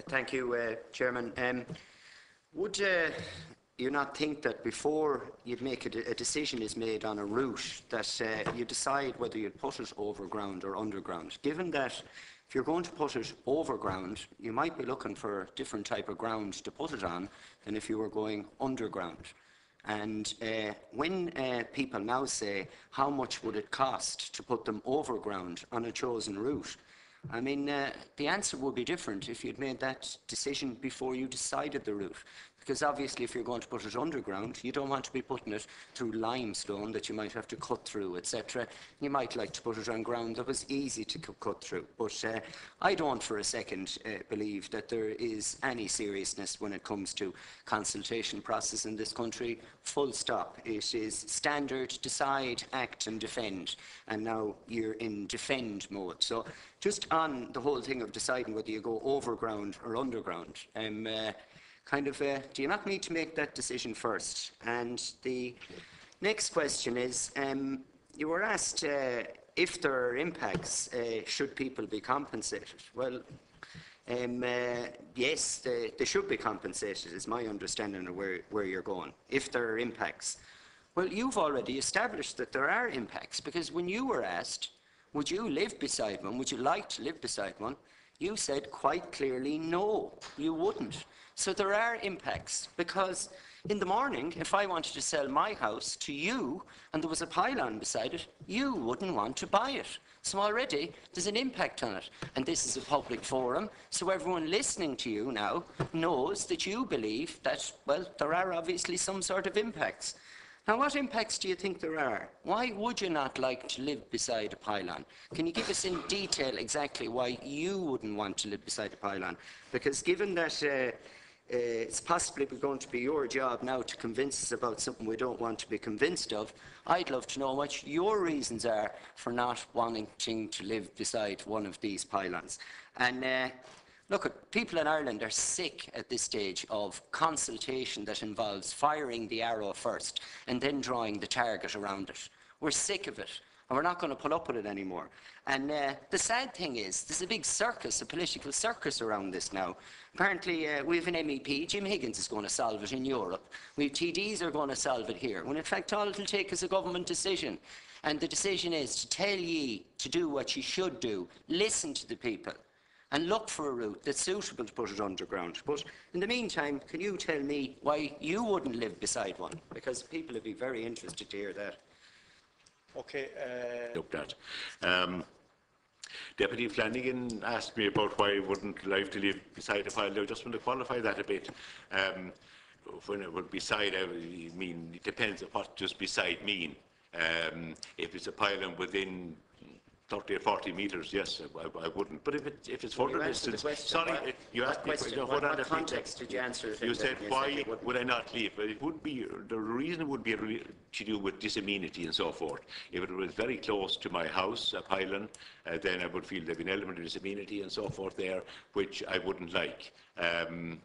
Thank you, Chairman. Would you not think that before you'd make a decision is made on a route, that you decide whether you'd put it overground or underground? Given that if you're going to put it overground, you might be looking for a different type of ground to put it on than if you were going underground. And when people now say, how much would it cost to put them overground on a chosen route? I mean, the answer would be different if you'd made that decision before you decided the route. Because obviously if you're going to put it underground, you don't want to be putting it through limestone that you might have to cut through, etc. You might like to put it on ground that was easy to cut through. But I don't for a second believe that there is any seriousness when it comes to consultation process in this country. Full stop. It is standard, decide, act and defend. And now you're in defend mode. So just on the whole thing of deciding whether you go overground or underground, do you not need to make that decision first? And the next question is, you were asked if there are impacts, should people be compensated? Well, yes, they should be compensated, is my understanding of where you're going, if there are impacts. Well, you've already established that there are impacts, because when you were asked, would you live beside one, would you like to live beside one, you said quite clearly no, you wouldn't. So there are impacts, because in the morning, if I wanted to sell my house to you and there was a pylon beside it, you wouldn't want to buy it. So already there's an impact on it. And this is a public forum, so everyone listening to you now knows that you believe that, well, there are obviously some sort of impacts. Now, what impacts do you think there are? Why would you not like to live beside a pylon? Can you give us in detail exactly why you wouldn't want to live beside a pylon? Because given that it's possibly going to be your job now to convince us about something we don't want to be convinced of, I'd love to know what your reasons are for not wanting to live beside one of these pylons. And look, people in Ireland are sick at this stage of consultation that involves firing the arrow first and then drawing the target around it. We're sick of it, and we're not going to put up with it anymore. And the sad thing is, there's a big circus, a political circus around this now. Apparently, we have an MEP, Jim Higgins, is going to solve it in Europe. We have TDs are going to solve it here, when in fact all it'll take is a government decision. And the decision is to tell ye to do what you should do, listen to the people, and look for a route that's suitable to put it underground. But in the meantime, can you tell me why you wouldn't live beside one? Because people would be very interested to hear that. Okay. Looked at. Deputy Flanagan asked me about why I wouldn't like to live beside a pylon. I just want to qualify that a bit. When it would beside, I mean, it depends on what does beside mean. If it's a pylon within 30 or 40 metres, yes, I wouldn't. But if it's further distance, sorry, you asked me. What context did you answer it in? You said, why would I not leave? But it would be, the reason would be to do with disamenity and so forth. If it was very close to my house, a pylon, then I would feel there'd be an element of disamenity and so forth there, which I wouldn't like. Can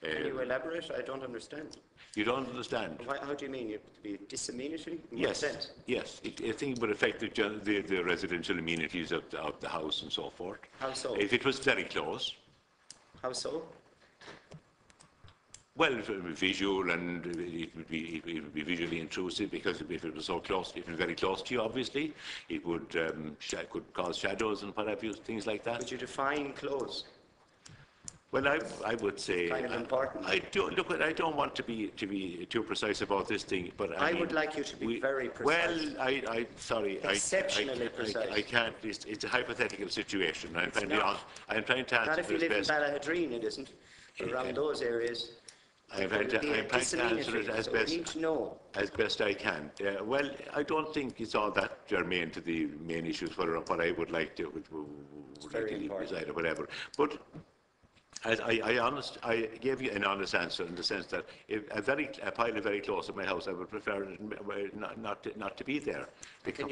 you elaborate? I don't understand. You don't understand? How do you mean? It'd be disamenity? Yes, yes. I think it would affect the residential amenities of the house and so forth. How so? If it was very close. How so? Well, visual, and it would be visually intrusive, because if it was so close, if it was very close to you, obviously, it would could cause shadows and what have you, things like that. Would you define close? Well, I would say kind of important. I don't want to be too precise about this thing, but I would like you to be very precise. Well, sorry, exceptionally precise. I can't. It's a hypothetical situation. I'm trying to answer. Not if you live in Ballahadreen, it isn't. Around those areas. I'm trying to answer it as best I can. Well, I don't think it's all that germane to the main issues, what I would like to leave beside or whatever. But I gave you an honest answer in the sense that if a pylon very close to my house, I would prefer it not to be there, because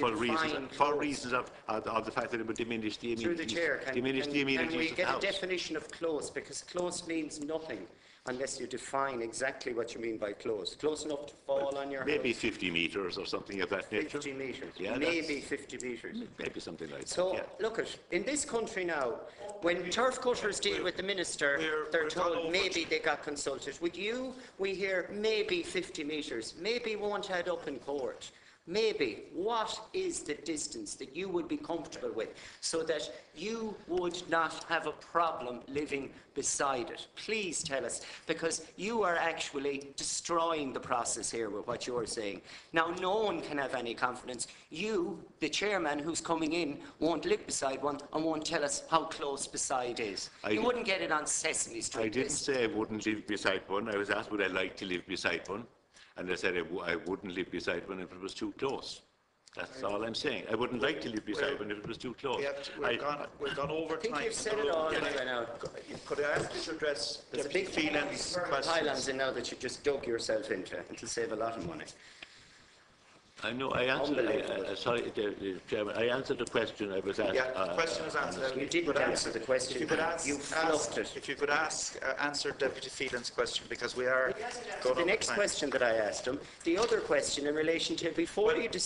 for reasons of the fact that it would diminish the amenities. Through the chair, can we get a definition of close? Because close means nothing unless you define exactly what you mean by close. Close enough to fall on your house? Maybe 50 metres or something of that nature. 50 metres. Yeah, maybe 50 metres. Maybe something like that. So, look, in this country now, When turf cutters deal with the minister, they're told maybe they got consulted. With you, we hear maybe 50 metres, maybe won't add up in court. Maybe. What is the distance that you would be comfortable with so that you would not have a problem living beside it? Please tell us, because you are actually destroying the process here with what you're saying. Now, no one can have any confidence. You, the chairman who's coming in, won't live beside one and won't tell us how close beside is. You wouldn't get it on Sesame Street. I didn't say I wouldn't live beside one. I was asked would I like to live beside one. And I said I wouldn't live beside one if it was too close. That's all I'm saying. I wouldn't like to live beside one if it was too close. We've gone over I think time. you've said it all anyway now. Could I ask you to address There's a Deputy big Phelan's Highlands questions? in now that you just dug yourself into. It'll save a lot of money. I know. I answered. Sorry, Chairman. I answered the question I was asked. Yeah, the question is answered. You didn't answer the question. If you could ask, You fluffed it. if you could answer Deputy Phelan's question, because we are going The over next time. question that I asked him, the other question in relation to before you decide